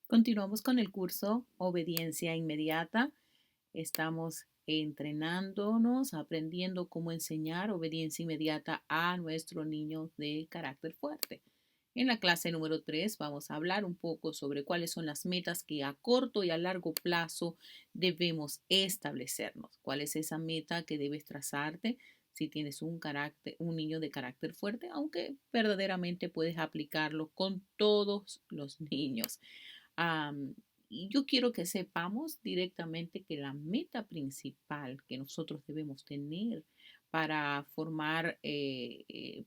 Continuamos con el curso Obediencia Inmediata. Estamos entrenándonos, aprendiendo cómo enseñar obediencia inmediata a nuestro niño de carácter fuerte. En la clase número 3 vamos a hablar un poco sobre cuáles son las metas que a corto y a largo plazo debemos establecernos. ¿Cuál es esa meta que debes trazarte si tienes un niño de carácter fuerte? Aunque verdaderamente puedes aplicarlo con todos los niños. Y yo quiero que sepamos directamente que la meta principal que nosotros debemos tener para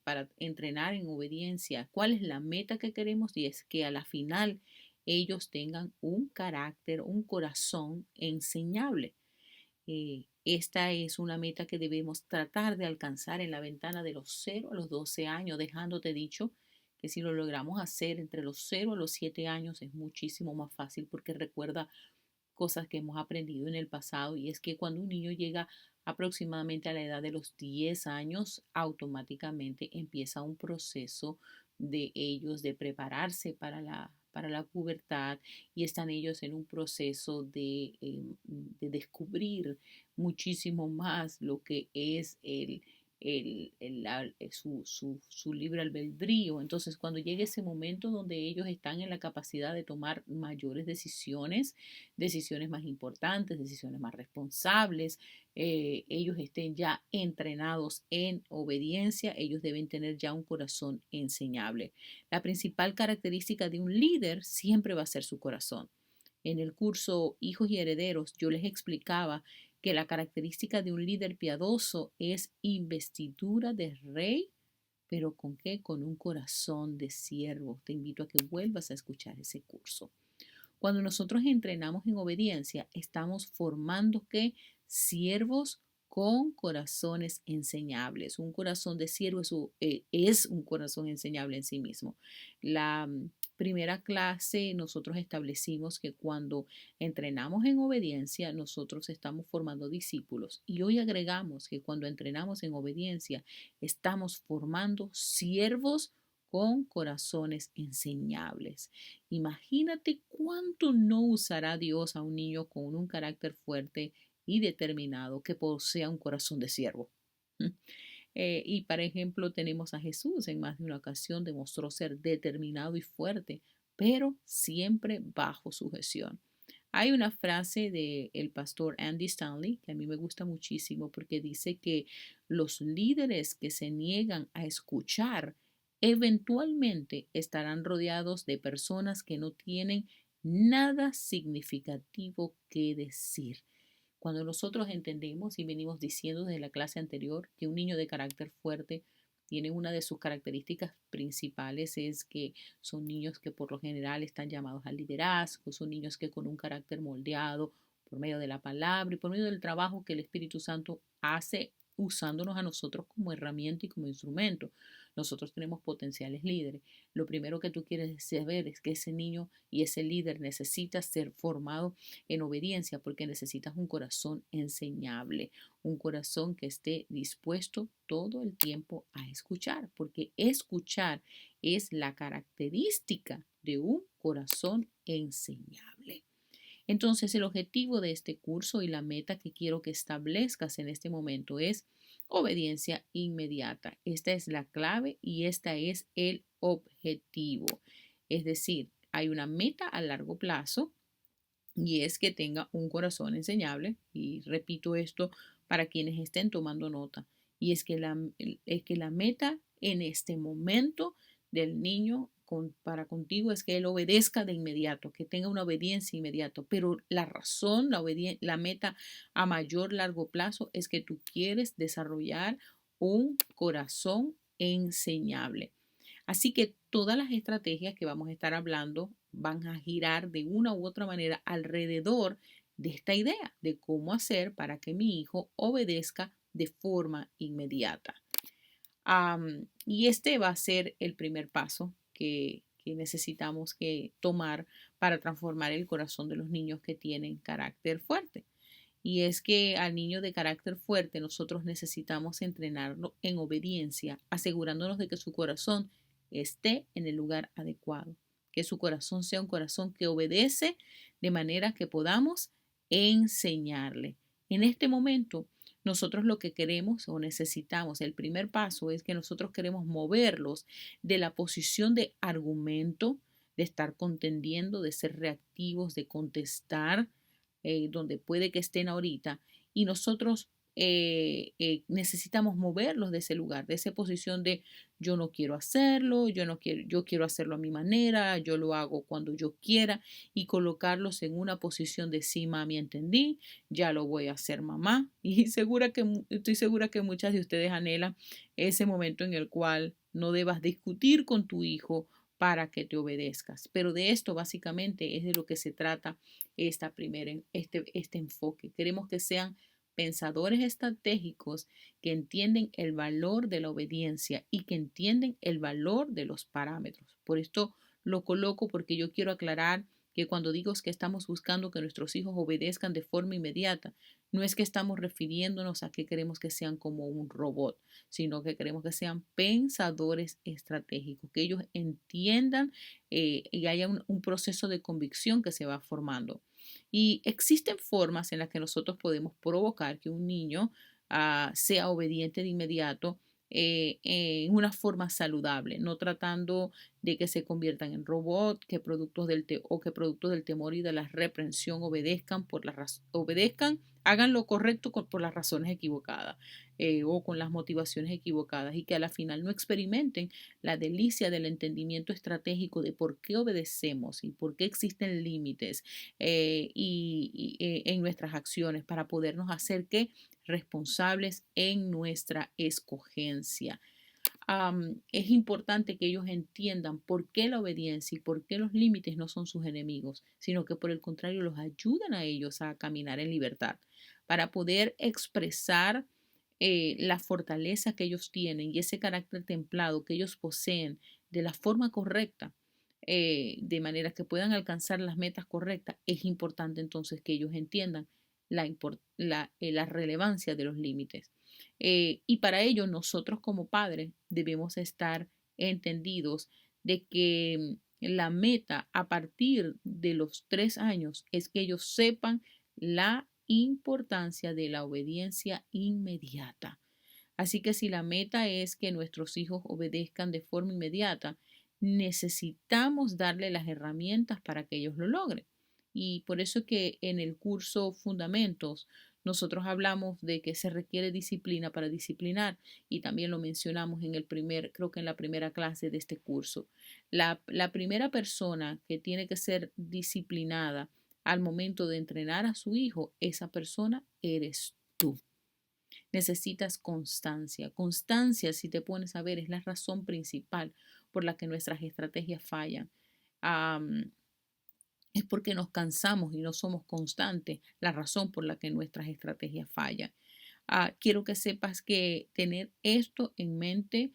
para entrenar en obediencia, cuál es la meta que queremos y es que a la final ellos tengan un carácter, un corazón enseñable. Esta es una meta que debemos tratar de alcanzar en la ventana de los 0 a los 12 años, dejándote dicho que si lo logramos hacer entre los 0 a los 7 años es muchísimo más fácil porque recuerda cosas que hemos aprendido en el pasado y es que cuando un niño llega aproximadamente a la edad de los 10 años, automáticamente empieza un proceso de ellos de prepararse para la pubertad y están ellos en un proceso de descubrir muchísimo más lo que es su libre albedrío. Entonces, cuando llegue ese momento donde ellos están en la capacidad de tomar mayores decisiones, decisiones más importantes, decisiones más responsables, ellos estén ya entrenados en obediencia, ellos deben tener ya un corazón enseñable. La principal característica de un líder siempre va a ser su corazón. En el curso Hijos y Herederos yo les explicaba que la característica de un líder piadoso es investidura de rey, pero ¿con qué? Con un corazón de siervo. Te invito a que vuelvas a escuchar ese curso. Cuando nosotros entrenamos en obediencia, estamos formando que siervos con corazones enseñables. Un corazón de siervo es un corazón enseñable en sí mismo. La primera clase nosotros establecimos que cuando entrenamos en obediencia, nosotros estamos formando discípulos. Y hoy agregamos que cuando entrenamos en obediencia, estamos formando siervos con corazones enseñables. Imagínate cuánto no usará Dios a un niño con un carácter fuerte y determinado que posea un corazón de siervo. Y por ejemplo, tenemos a Jesús en más de una ocasión demostró ser determinado y fuerte, pero siempre bajo sujeción. Hay una frase del pastor Andy Stanley que a mí me gusta muchísimo porque dice que los líderes que se niegan a escuchar eventualmente estarán rodeados de personas que no tienen nada significativo que decir. Cuando nosotros entendemos y venimos diciendo desde la clase anterior que un niño de carácter fuerte tiene una de sus características principales es que son niños que por lo general están llamados al liderazgo, son niños que con un carácter moldeado por medio de la palabra y por medio del trabajo que el Espíritu Santo hace usándonos a nosotros como herramienta y como instrumento. Nosotros tenemos potenciales líderes. Lo primero que tú quieres saber es que ese niño y ese líder necesita ser formado en obediencia porque necesitas un corazón enseñable, un corazón que esté dispuesto todo el tiempo a escuchar, porque escuchar es la característica de un corazón enseñable. Entonces, el objetivo de este curso y la meta que quiero que establezcas en este momento es obediencia inmediata. Esta es la clave y esta es el objetivo. Es decir, hay una meta a largo plazo y es que tenga un corazón enseñable. Y repito esto para quienes estén tomando nota. Y es que la meta en este momento del niño para contigo es que él obedezca de inmediato, que tenga una obediencia inmediata. Pero la razón, la meta a mayor largo plazo es que tú quieres desarrollar un corazón enseñable. Así que todas las estrategias que vamos a estar hablando van a girar de una u otra manera alrededor de esta idea de cómo hacer para que mi hijo obedezca de forma inmediata. Y este va a ser el primer paso que necesitamos que tomar para transformar el corazón de los niños que tienen carácter fuerte. Y es que al niño de carácter fuerte nosotros necesitamos entrenarlo en obediencia, asegurándonos de que su corazón esté en el lugar adecuado, que su corazón sea un corazón que obedece de manera que podamos enseñarle. En este momento, nosotros lo que queremos o necesitamos, el primer paso es que nosotros queremos moverlos de la posición de argumento, de estar contendiendo, de ser reactivos, de contestar, donde puede que estén ahorita, y nosotros necesitamos moverlos de ese lugar, de esa posición de yo no quiero hacerlo, yo no quiero, yo quiero hacerlo a mi manera, yo lo hago cuando yo quiera, y colocarlos en una posición de sí, mami, entendí, ya lo voy a hacer, mamá. Y estoy segura que muchas de ustedes anhelan ese momento en el cual no debas discutir con tu hijo para que te obedezcas. Pero de esto básicamente es de lo que se trata este enfoque. Queremos que sean pensadores estratégicos que entienden el valor de la obediencia y que entienden el valor de los parámetros. Por esto lo coloco porque yo quiero aclarar que cuando digo que estamos buscando que nuestros hijos obedezcan de forma inmediata, no es que estamos refiriéndonos a que queremos que sean como un robot, sino que queremos que sean pensadores estratégicos, que ellos entiendan y haya un proceso de convicción que se va formando. Y existen formas en las que nosotros podemos provocar que un niño sea obediente de inmediato en una forma saludable, no tratando de que se conviertan en robots, que que productos del temor y de la reprensión obedezcan, hagan lo correcto por las razones equivocadas o con las motivaciones equivocadas y que a la final no experimenten la delicia del entendimiento estratégico de por qué obedecemos y por qué existen límites en nuestras acciones para podernos hacer que responsables en nuestra escogencia. Es importante que ellos entiendan por qué la obediencia y por qué los límites no son sus enemigos, sino que por el contrario los ayudan a ellos a caminar en libertad, para poder expresar la fortaleza que ellos tienen y ese carácter templado que ellos poseen de la forma correcta, de manera que puedan alcanzar las metas correctas, es importante entonces que ellos entiendan la relevancia de los límites. Y para ello nosotros como padres debemos estar entendidos de que la meta a partir de los 3 años es que ellos sepan la importancia de la obediencia inmediata. Así que si la meta es que nuestros hijos obedezcan de forma inmediata, necesitamos darle las herramientas para que ellos lo logren. Y por eso que en el curso Fundamentos nosotros hablamos de que se requiere disciplina para disciplinar y también lo mencionamos creo que en la primera clase de este curso. La primera persona que tiene que ser disciplinada al momento de entrenar a su hijo, esa persona eres tú. Necesitas constancia. Constancia, si te pones a ver, es la razón principal por la que nuestras estrategias fallan. Es porque nos cansamos y no somos constantes, la razón por la que nuestras estrategias fallan. Quiero que sepas que tener esto en mente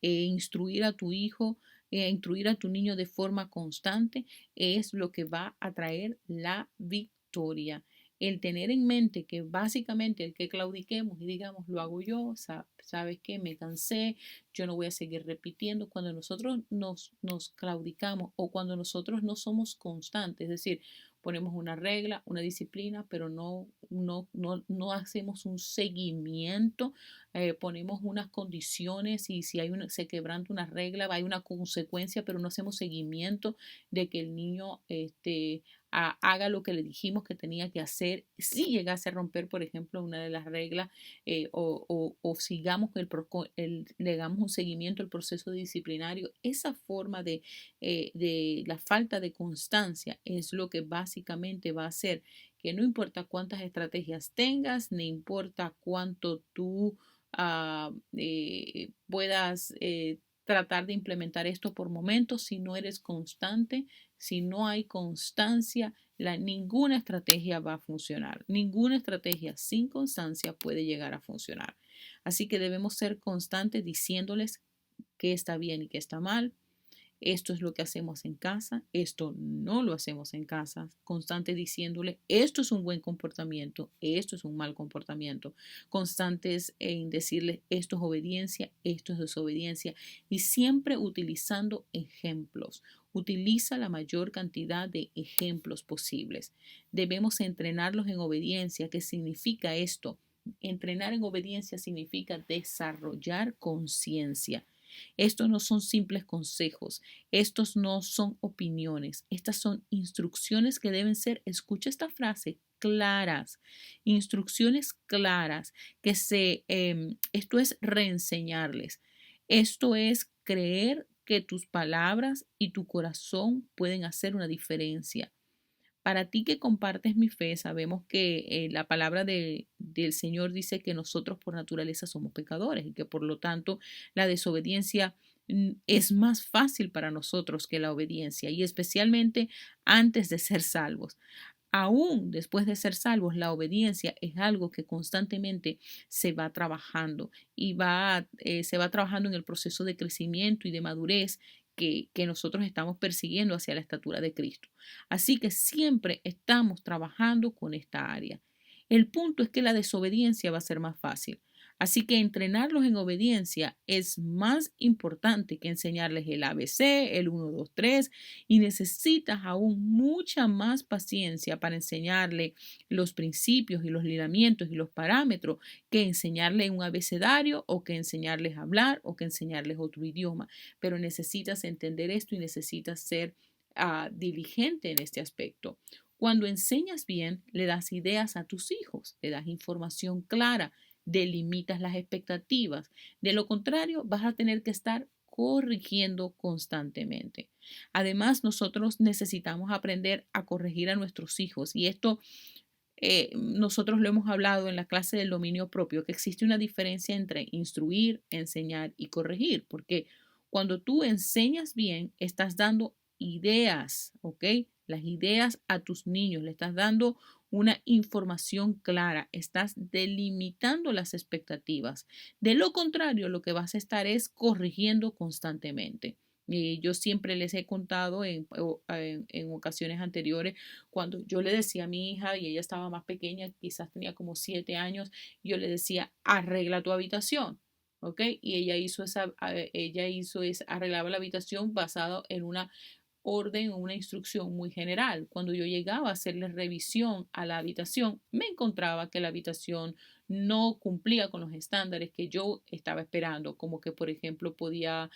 e instruir a tu hijo, instruir a tu niño de forma constante es lo que va a traer la victoria. El tener en mente que básicamente el que claudiquemos y digamos lo hago yo, sabes que me cansé, yo no voy a seguir repitiendo, cuando nosotros nos claudicamos o cuando nosotros no somos constantes, es decir, ponemos una regla, una disciplina, pero no hacemos un seguimiento, ponemos unas condiciones y si se quebranta una regla, hay una consecuencia, pero no hacemos seguimiento de que el niño haga lo que le dijimos que tenía que hacer. Si llegase a romper, por ejemplo, una de las reglas o sigamos le damos un seguimiento al proceso disciplinario, esa forma de la falta de constancia es lo que básicamente va a hacer que no importa cuántas estrategias tengas, ni importa cuánto tú puedas tratar de implementar esto por momentos, si no eres constante, si no hay constancia, ninguna estrategia va a funcionar. Ninguna estrategia sin constancia puede llegar a funcionar. Así que debemos ser constantes diciéndoles qué está bien y qué está mal, Esto es lo que hacemos en casa, esto no lo hacemos en casa, constante diciéndole, esto es un buen comportamiento, esto es un mal comportamiento, constantes en decirle, esto es obediencia, esto es desobediencia, y siempre utilizando ejemplos. Utiliza la mayor cantidad de ejemplos posibles. Debemos entrenarlos en obediencia. ¿Qué significa esto? Entrenar en obediencia significa desarrollar conciencia. Estos no son simples consejos, estos no son opiniones, estas son instrucciones que deben ser, escucha esta frase, claras, instrucciones claras, esto es reenseñarles, esto es creer que tus palabras y tu corazón pueden hacer una diferencia. Para ti que compartes mi fe, sabemos que la palabra del Señor dice que nosotros por naturaleza somos pecadores y que por lo tanto la desobediencia es más fácil para nosotros que la obediencia y especialmente antes de ser salvos. Aún después de ser salvos, la obediencia es algo que constantemente se va trabajando y se va trabajando en el proceso de crecimiento y de madurez que nosotros estamos persiguiendo hacia la estatura de Cristo. Así que siempre estamos trabajando con esta área. El punto es que la desobediencia va a ser más fácil. Así que entrenarlos en obediencia es más importante que enseñarles el ABC, el 1, 2, 3, y necesitas aún mucha más paciencia para enseñarle los principios y los lineamientos y los parámetros que enseñarle un abecedario o que enseñarles a hablar o que enseñarles otro idioma. Pero necesitas entender esto y necesitas ser diligente en este aspecto. Cuando enseñas bien, le das ideas a tus hijos, le das información clara, delimitas las expectativas. De lo contrario, vas a tener que estar corrigiendo constantemente. Además, nosotros necesitamos aprender a corregir a nuestros hijos y esto nosotros lo hemos hablado en la clase del dominio propio, que existe una diferencia entre instruir, enseñar y corregir, porque cuando tú enseñas bien, estás dando ideas, ¿ok? Las ideas a tus niños, le estás dando una información clara, estás delimitando las expectativas. De lo contrario, lo que vas a estar es corrigiendo constantemente. Y yo siempre les he contado en ocasiones anteriores, cuando yo le decía a mi hija y ella estaba más pequeña, quizás tenía como 7 años, yo le decía, arregla tu habitación. ¿Ok? Y ella hizo esa, arreglaba la habitación basado en una orden o una instrucción muy general. Cuando yo llegaba a hacerle revisión a la habitación, me encontraba que la habitación no cumplía con los estándares que yo estaba esperando, como que, por ejemplo, podía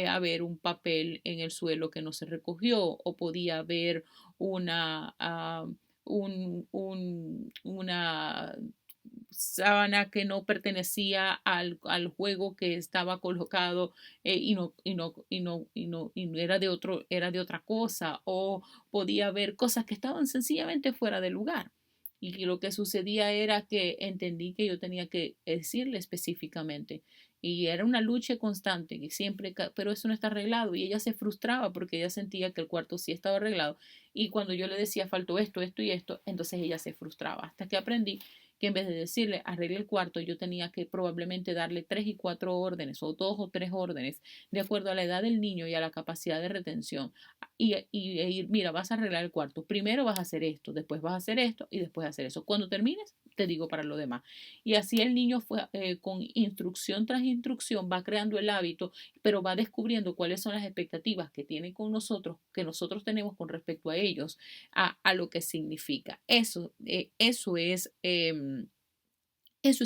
haber un papel en el suelo que no se recogió o podía haber una, una sábana que no pertenecía al juego que estaba colocado y no era de otro, era de otra cosa, o podía haber cosas que estaban sencillamente fuera de lugar. Y lo que sucedía era que entendí que yo tenía que decirle específicamente. Y era una lucha constante, que siempre, pero eso no está arreglado. Y ella se frustraba porque ella sentía que el cuarto sí estaba arreglado. Y cuando yo le decía, faltó esto, esto y esto, entonces ella se frustraba. Hasta que aprendí que en vez de decirle arregle el cuarto, yo tenía que probablemente darle 3 y 4 órdenes o 2 o 3 órdenes de acuerdo a la edad del niño y a la capacidad de retención. Ir, mira, vas a arreglar el cuarto. Primero vas a hacer esto, después vas a hacer esto y después hacer eso. Cuando termines, te digo para lo demás. Y así el niño fue con instrucción tras instrucción, va creando el hábito, pero va descubriendo cuáles son las expectativas que tienen con nosotros, que nosotros tenemos con respecto a ellos, a lo que significa. Eso es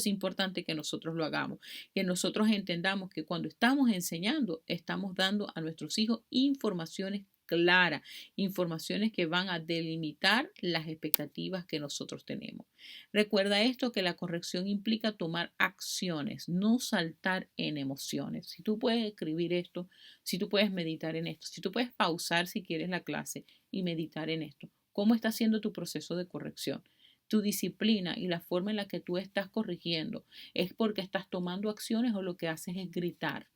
importante que nosotros lo hagamos, que nosotros entendamos que cuando estamos enseñando, estamos dando a nuestros hijos informaciones claras, informaciones que van a delimitar las expectativas que nosotros tenemos. Recuerda esto, que la corrección implica tomar acciones, no saltar en emociones. Si tú puedes escribir esto, si tú puedes meditar en esto, si tú puedes pausar si quieres la clase y meditar en esto, ¿cómo está siendo tu proceso de corrección? Tu disciplina y la forma en la que tú estás corrigiendo es porque estás tomando acciones o lo que haces es gritar.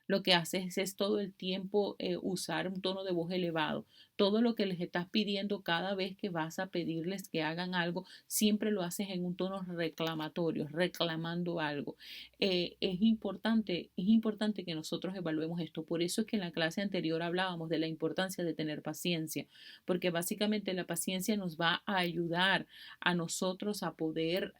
lo que haces es todo el tiempo usar un tono de voz elevado. Todo lo que les estás pidiendo cada vez que vas a pedirles que hagan algo, siempre lo haces en un tono reclamatorio, reclamando algo. Es importante que nosotros evaluemos esto. Por eso es que en la clase anterior hablábamos de la importancia de tener paciencia, porque básicamente la paciencia nos va a ayudar a nosotros a poder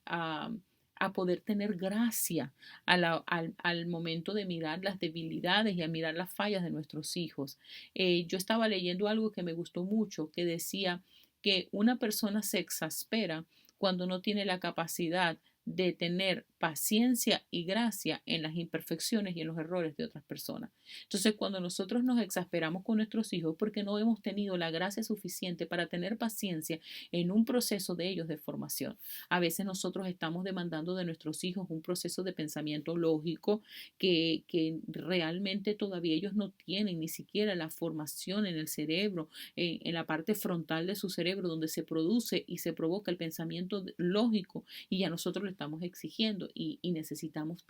tener gracia al momento de mirar las debilidades y a mirar las fallas de nuestros hijos. Yo estaba leyendo algo que me gustó mucho, que decía que una persona se exaspera cuando no tiene la capacidad de tener paciencia y gracia en las imperfecciones y en los errores de otras personas. Entonces, cuando nosotros nos exasperamos con nuestros hijos porque no hemos tenido la gracia suficiente para tener paciencia en un proceso de ellos de formación. A veces nosotros estamos demandando de nuestros hijos un proceso de pensamiento lógico que realmente todavía ellos no tienen ni siquiera la formación en el cerebro, en la parte frontal de su cerebro donde se produce y se provoca el pensamiento lógico, y ya nosotros lo estamos exigiendo y necesitamos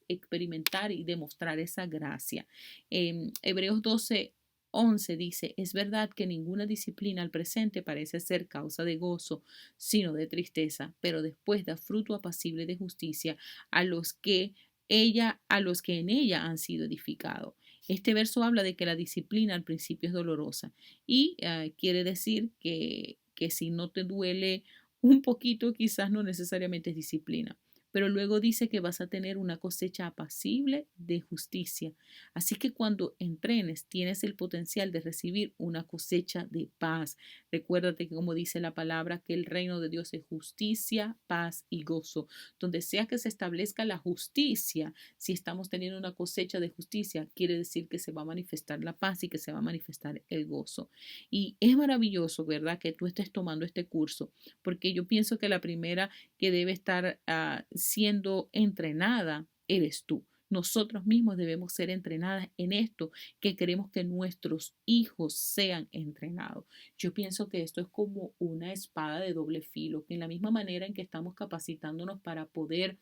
experimentar y demostrar esa gracia. Hebreos 12:11 dice, es verdad que ninguna disciplina al presente parece ser causa de gozo, sino de tristeza, pero después da fruto apacible de justicia a los que en ella han sido edificados. Este verso habla de que la disciplina al principio es dolorosa y quiere decir que si no te duele un poquito, quizás no necesariamente es disciplina. Pero luego dice que vas a tener una cosecha apacible de justicia. Así que cuando entrenes, tienes el potencial de recibir una cosecha de paz. Recuérdate que, como dice la palabra, que el reino de Dios es justicia, paz y gozo. Donde sea que se establezca la justicia, si estamos teniendo una cosecha de justicia, quiere decir que se va a manifestar la paz y que se va a manifestar el gozo. Y es maravilloso, ¿verdad?, que tú estés tomando este curso, porque yo pienso que la primera que debe estar siendo entrenada eres tú. Nosotros mismos debemos ser entrenadas en esto que queremos que nuestros hijos sean entrenados. Yo pienso que esto es como una espada de doble filo, que en la misma manera en que estamos capacitándonos para poder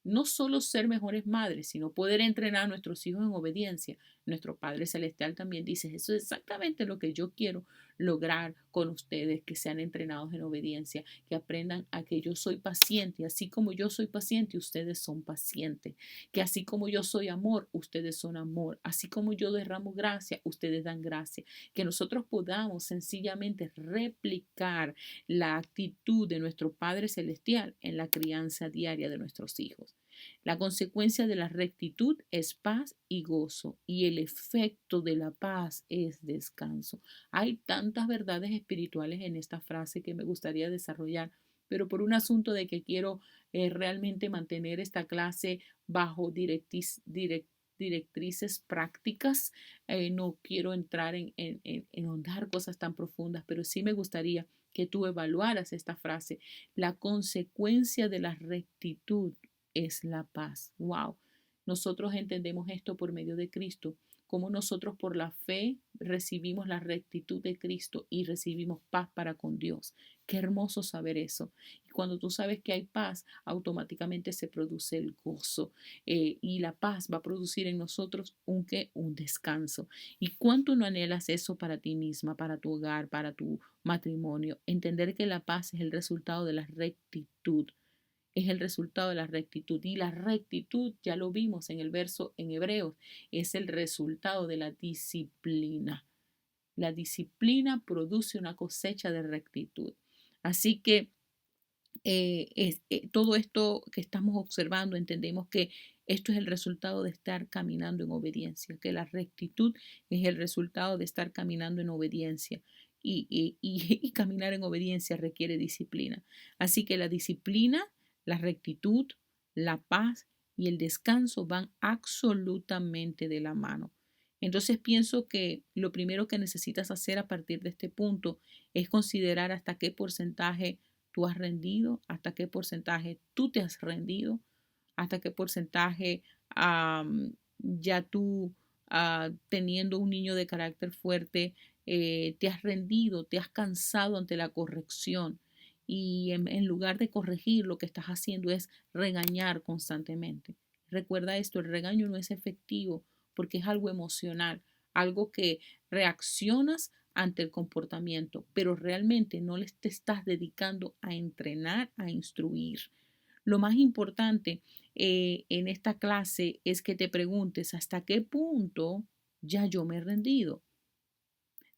no solo ser mejores madres, sino poder entrenar a nuestros hijos en obediencia. Nuestro Padre Celestial también dice, eso es exactamente lo que yo quiero lograr con ustedes, que sean entrenados en obediencia, que aprendan a que yo soy paciente, así como yo soy paciente, ustedes son pacientes, que así como yo soy amor, ustedes son amor, así como yo derramo gracia, ustedes dan gracia, que nosotros podamos sencillamente replicar la actitud de nuestro Padre Celestial en la crianza diaria de nuestros hijos. La consecuencia de la rectitud es paz y gozo, y el efecto de la paz es descanso. Hay tantas verdades espirituales en esta frase que me gustaría desarrollar, pero por un asunto de que quiero realmente mantener esta clase bajo directrices prácticas, no quiero entrar en ahondar cosas tan profundas, pero sí me gustaría que tú evaluaras esta frase. La consecuencia de la rectitud es la paz. Wow. Nosotros entendemos esto por medio de Cristo, como nosotros por la fe recibimos la rectitud de Cristo y recibimos paz para con Dios. Qué hermoso saber eso. Y cuando tú sabes que hay paz, automáticamente se produce el gozo, y la paz va a producir en nosotros un descanso. ¿Y cuánto no anhelas eso para ti misma, para tu hogar, para tu matrimonio? Entender que la paz es el resultado de la rectitud, es el resultado de la rectitud. Y la rectitud, ya lo vimos en el verso en Hebreos, es el resultado de la disciplina. La disciplina produce una cosecha de rectitud. Así que todo esto que estamos observando, entendemos que esto es el resultado de estar caminando en obediencia, que la rectitud es el resultado de estar caminando en obediencia. Y caminar en obediencia requiere disciplina. Así que la disciplina, la rectitud, la paz y el descanso van absolutamente de la mano. Entonces pienso que lo primero que necesitas hacer a partir de este punto es considerar hasta qué porcentaje tú has rendido, hasta qué porcentaje tú te has rendido, hasta qué porcentaje ya tú, teniendo un niño de carácter fuerte, te has rendido, te has cansado ante la corrección. Y en lugar de corregir, lo que estás haciendo es regañar constantemente. Recuerda esto, el regaño no es efectivo porque es algo emocional, algo que reaccionas ante el comportamiento, pero realmente no les te estás dedicando a entrenar, a instruir. Lo más importante en esta clase es que te preguntes hasta qué punto ya yo me he rendido.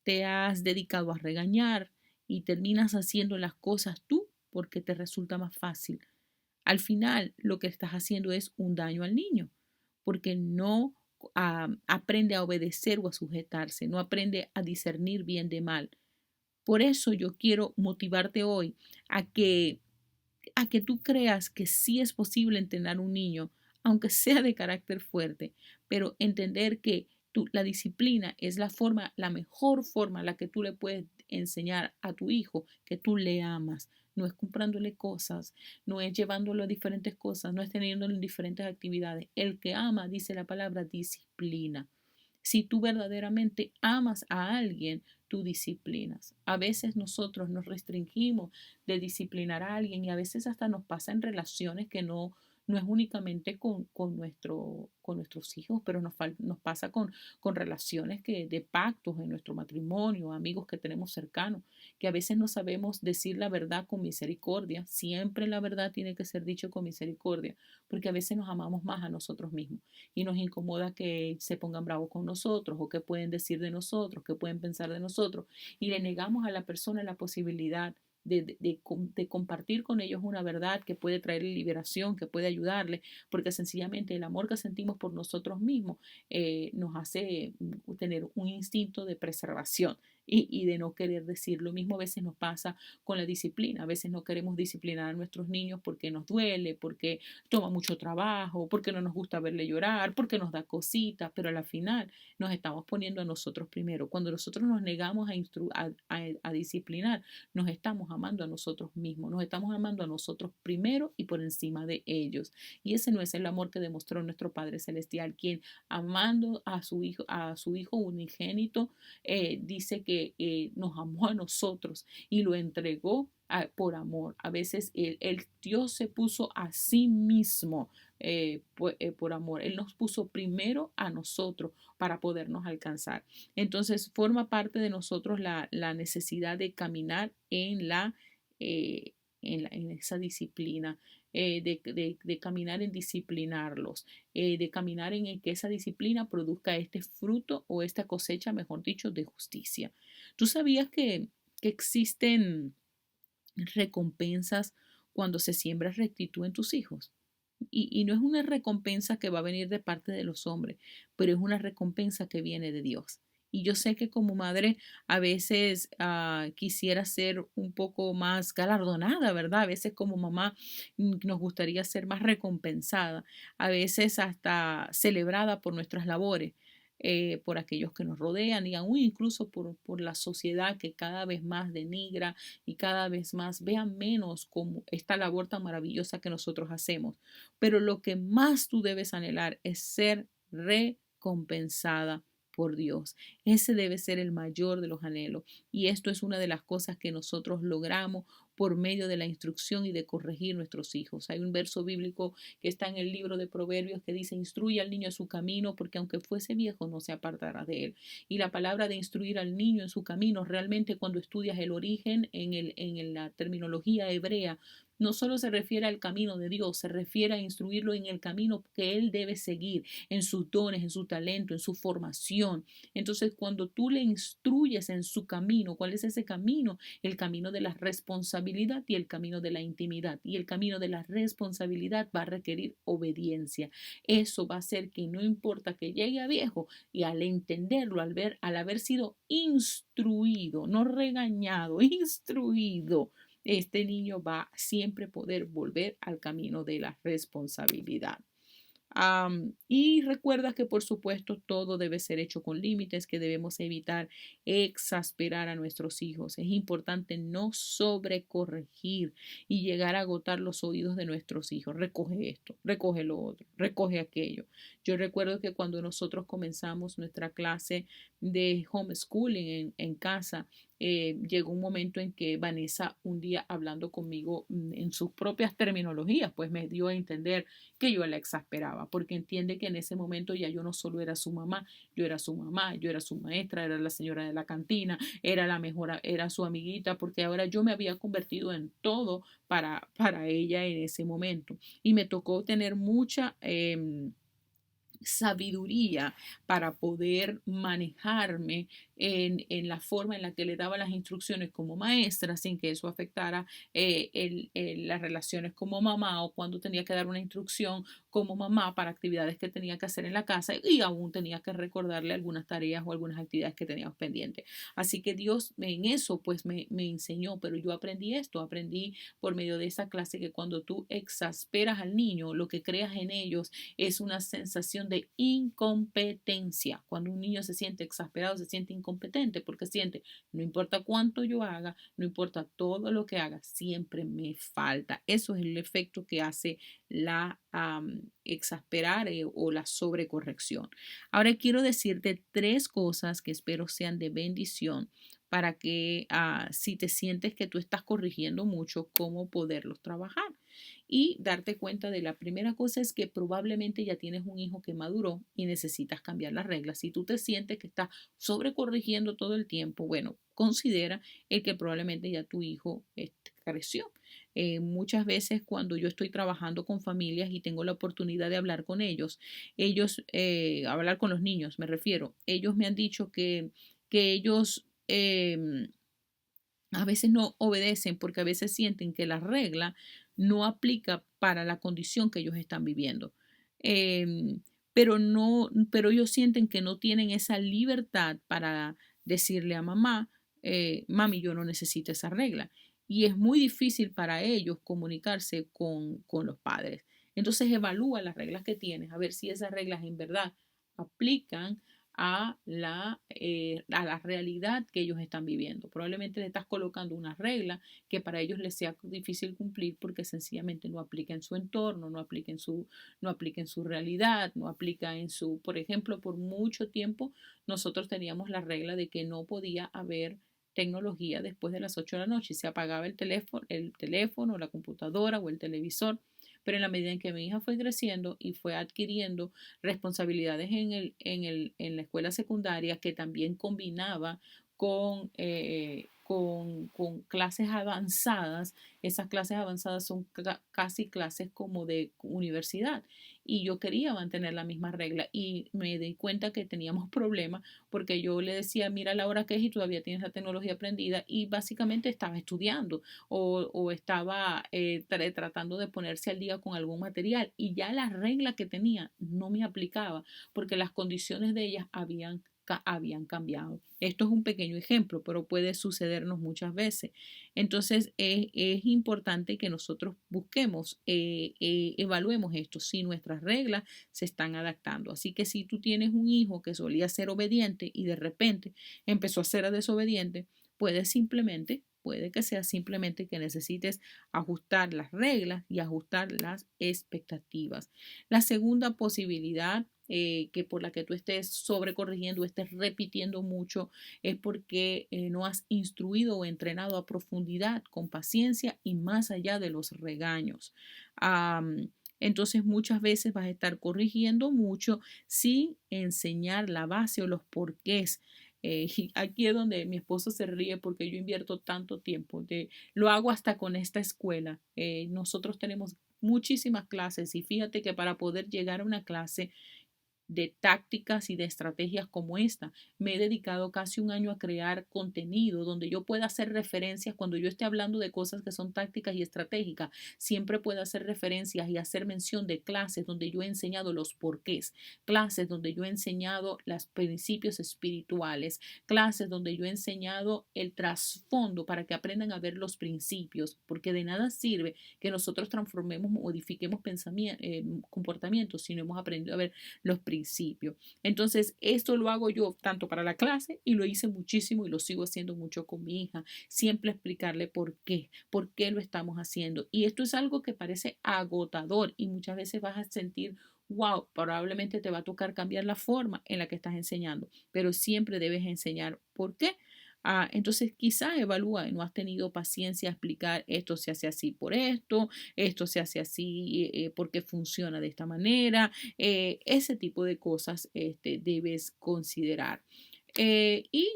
Te has dedicado a regañar y terminas haciendo las cosas tú porque te resulta más fácil. Al final, lo que estás haciendo es un daño al niño porque no aprende a obedecer o a sujetarse, no aprende a discernir bien de mal. Por eso yo quiero motivarte hoy a que tú creas que sí es posible entrenar a un niño, aunque sea de carácter fuerte, pero entender que la disciplina es la mejor forma en la que tú le puedes enseñar a tu hijo que tú le amas. No es comprándole cosas, no es llevándolo a diferentes cosas, no es teniéndolo en diferentes actividades. El que ama, dice la palabra, disciplina. Si tú verdaderamente amas a alguien, tú disciplinas. A veces nosotros nos restringimos de disciplinar a alguien y a veces hasta nos pasa en relaciones que no es únicamente con nuestros hijos, pero nos pasa con relaciones de pactos en nuestro matrimonio, amigos que tenemos cercanos, que a veces no sabemos decir la verdad con misericordia. Siempre la verdad tiene que ser dicho con misericordia, porque a veces nos amamos más a nosotros mismos y nos incomoda que se pongan bravos con nosotros o qué pueden decir de nosotros, qué pueden pensar de nosotros y le negamos a la persona la posibilidad de compartir con ellos una verdad que puede traerle liberación, que puede ayudarle, porque sencillamente el amor que sentimos por nosotros mismos nos hace tener un instinto de preservación y de no querer decir. Lo mismo a veces nos pasa con la disciplina. A veces no queremos disciplinar a nuestros niños porque nos duele, porque toma mucho trabajo, porque no nos gusta verle llorar, porque nos da cositas, pero al final nos estamos poniendo a nosotros primero. Cuando nosotros nos negamos a disciplinar, nos estamos amando a nosotros mismos, nos estamos amando a nosotros primero y por encima de ellos. Y ese no es el amor que demostró nuestro Padre Celestial, quien amando a su hijo unigénito, dice que nos amó a nosotros y lo entregó por amor. A veces el Dios se puso a sí mismo por amor. Él nos puso primero a nosotros para podernos alcanzar. Entonces forma parte de nosotros la necesidad de caminar eh, en esa disciplina. De caminar en disciplinarlos, de caminar en que esa disciplina produzca este fruto o esta cosecha, mejor dicho, de justicia. ¿Tú sabías que existen recompensas cuando se siembra rectitud en tus hijos? Y no es una recompensa que va a venir de parte de los hombres, pero es una recompensa que viene de Dios. Y yo sé que como madre a veces quisiera ser un poco más galardonada, ¿verdad? A veces como mamá nos gustaría ser más recompensada, a veces hasta celebrada por nuestras labores. Por aquellos que nos rodean y aún incluso por la sociedad que cada vez más denigra y cada vez más vean menos como esta labor tan maravillosa que nosotros hacemos. Pero lo que más tú debes anhelar es ser recompensada por Dios. Ese debe ser el mayor de los anhelos. Y esto es una de las cosas que nosotros logramos por medio de la instrucción y de corregir nuestros hijos. Hay un verso bíblico que está en el libro de Proverbios que dice: instruye al niño en su camino, porque aunque fuese viejo no se apartará de él. Y la palabra de instruir al niño en su camino, realmente cuando estudias el origen en la terminología hebrea, no solo se refiere al camino de Dios, se refiere a instruirlo en el camino que él debe seguir, en sus dones, en su talento, en su formación. Entonces, cuando tú le instruyes en su camino, ¿cuál es ese camino? El camino de la responsabilidad y el camino de la intimidad. Y el camino de la responsabilidad va a requerir obediencia. Eso va a hacer que no importa que llegue a viejo, y al entenderlo, al haber sido instruido, no regañado, instruido, este niño va a siempre poder volver al camino de la responsabilidad. Y recuerda que por supuesto todo debe ser hecho con límites, que debemos evitar exasperar a nuestros hijos. Es importante no sobrecorregir y llegar a agotar los oídos de nuestros hijos. Recoge esto, recoge lo otro, recoge aquello. Yo recuerdo que cuando nosotros comenzamos nuestra clase de homeschooling en casa, llegó un momento en que Vanessa un día hablando conmigo en sus propias terminologías, pues me dio a entender que yo la exasperaba, porque entiende que en ese momento ya yo no solo era su mamá, yo era su mamá, yo era su maestra, era la señora de la cantina, era la mejor, era su amiguita, porque ahora yo me había convertido en todo para ella en ese momento. Y me tocó tener mucha sabiduría para poder manejarme en la forma en la que le daba las instrucciones como maestra sin que eso afectara las relaciones como mamá, o cuando tenía que dar una instrucción como mamá para actividades que tenía que hacer en la casa y aún tenía que recordarle algunas tareas o algunas actividades que teníamos pendientes. Así que Dios en eso pues me enseñó, pero yo aprendí esto, aprendí por medio de esa clase que cuando tú exasperas al niño, lo que creas en ellos es una sensación de incompetencia. Cuando un niño se siente exasperado, se siente incompetente porque siente, no importa cuánto yo haga, no importa todo lo que haga, siempre me falta. Eso es el efecto que hace la exasperar o la sobrecorrección. Ahora quiero decirte tres cosas que espero sean de bendición para que si te sientes que tú estás corrigiendo mucho, cómo poderlos trabajar y darte cuenta de la primera cosa es que probablemente ya tienes un hijo que maduró y necesitas cambiar las reglas. Si tú te sientes que estás sobrecorrigiendo todo el tiempo, bueno, considera el que probablemente ya tu hijo creció. Muchas veces cuando yo estoy trabajando con familias y tengo la oportunidad de hablar con ellos, hablar con los niños, me refiero, ellos me han dicho que ellos a veces no obedecen porque a veces sienten que la regla no aplica para la condición que ellos están viviendo. Em, pero no, pero ellos sienten que no tienen esa libertad para decirle a mamá, mami, yo no necesito esa regla. Y es muy difícil para ellos comunicarse con los padres. Entonces evalúa las reglas que tienes, a ver si esas reglas en verdad aplican a la realidad que ellos están viviendo. Probablemente le estás colocando una regla que para ellos les sea difícil cumplir porque sencillamente no aplica en su entorno, no aplica en su realidad, no aplica en su, por ejemplo, por mucho tiempo nosotros teníamos la regla de que no podía haber tecnología después de las 8 de la noche. Se apagaba el teléfono, la computadora o el televisor. Pero en la medida en que mi hija fue creciendo y fue adquiriendo responsabilidades en la escuela secundaria que también combinaba con clases avanzadas. Esas clases avanzadas son casi clases como de universidad y yo quería mantener la misma regla y me di cuenta que teníamos problemas porque yo le decía, mira la hora que es y todavía tienes la tecnología aprendida y básicamente estaba estudiando o estaba tratando de ponerse al día con algún material y ya la regla que tenía no me aplicaba porque las condiciones de ellas habían cambiado. Esto es un pequeño ejemplo, pero puede sucedernos muchas veces. Entonces es importante que nosotros busquemos, evaluemos esto, si nuestras reglas se están adaptando. Así que si tú tienes un hijo que solía ser obediente y de repente empezó a ser desobediente, puede que sea simplemente que necesites ajustar las reglas y ajustar las expectativas. La segunda posibilidad que por la que tú estés sobrecorrigiendo, estés repitiendo mucho, es porque no has instruido o entrenado a profundidad, con paciencia y más allá de los regaños. Entonces muchas veces vas a estar corrigiendo mucho sin enseñar la base o los porqués. Y aquí es donde mi esposo se ríe porque yo invierto tanto tiempo. Lo hago hasta con esta escuela. Nosotros tenemos muchísimas clases y fíjate que para poder llegar a una clase de tácticas y de estrategias como esta. Me he dedicado casi un año a crear contenido donde yo pueda hacer referencias cuando yo esté hablando de cosas que son tácticas y estratégicas. Siempre puedo hacer referencias y hacer mención de clases donde yo he enseñado los porqués, clases donde yo he enseñado los principios espirituales, clases donde yo he enseñado el trasfondo para que aprendan a ver los principios, porque de nada sirve que nosotros transformemos, modifiquemos comportamientos si no hemos aprendido a ver los principios. Entonces, esto lo hago yo tanto para la clase y lo hice muchísimo y lo sigo haciendo mucho con mi hija. Siempre explicarle por qué lo estamos haciendo. Y esto es algo que parece agotador y muchas veces vas a sentir, wow, probablemente te va a tocar cambiar la forma en la que estás enseñando, pero siempre debes enseñar por qué. Entonces quizás evalúa, no has tenido paciencia a explicar esto se hace así por esto se hace así porque funciona de esta manera, ese tipo de cosas debes considerar. Y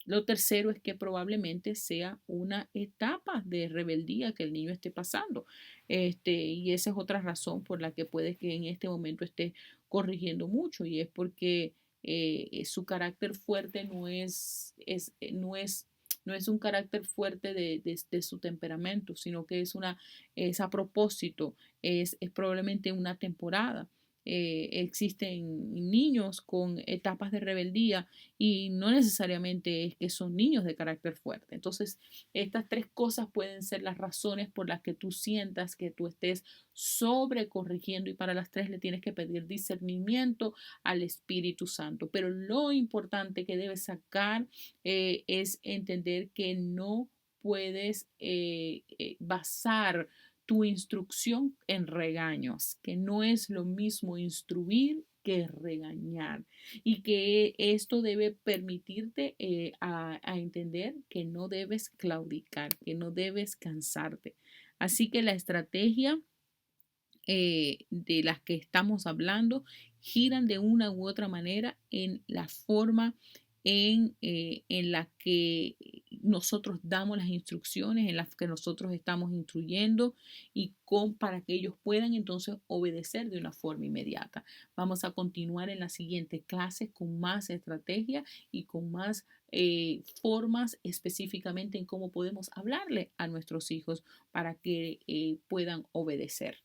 lo tercero es que probablemente sea una etapa de rebeldía que el niño esté pasando. Y esa es otra razón por la que puede que en este momento esté corrigiendo mucho y es porque su carácter fuerte no es un carácter fuerte de su temperamento, sino que es a propósito, es probablemente una temporada. Existen niños con etapas de rebeldía y no necesariamente es que son niños de carácter fuerte. Entonces, estas tres cosas pueden ser las razones por las que tú sientas que tú estés sobrecorrigiendo y para las tres le tienes que pedir discernimiento al Espíritu Santo. Pero lo importante que debes sacar es entender que no puedes basar tu instrucción en regaños, que no es lo mismo instruir que regañar y que esto debe permitirte a entender que no debes claudicar, que no debes cansarte. Así que la estrategia de las que estamos hablando giran de una u otra manera en la forma en la que nosotros damos las instrucciones, en las que nosotros estamos instruyendo para que ellos puedan entonces obedecer de una forma inmediata. Vamos a continuar en las siguientes clases con más estrategia y con más formas específicamente en cómo podemos hablarle a nuestros hijos para que puedan obedecer.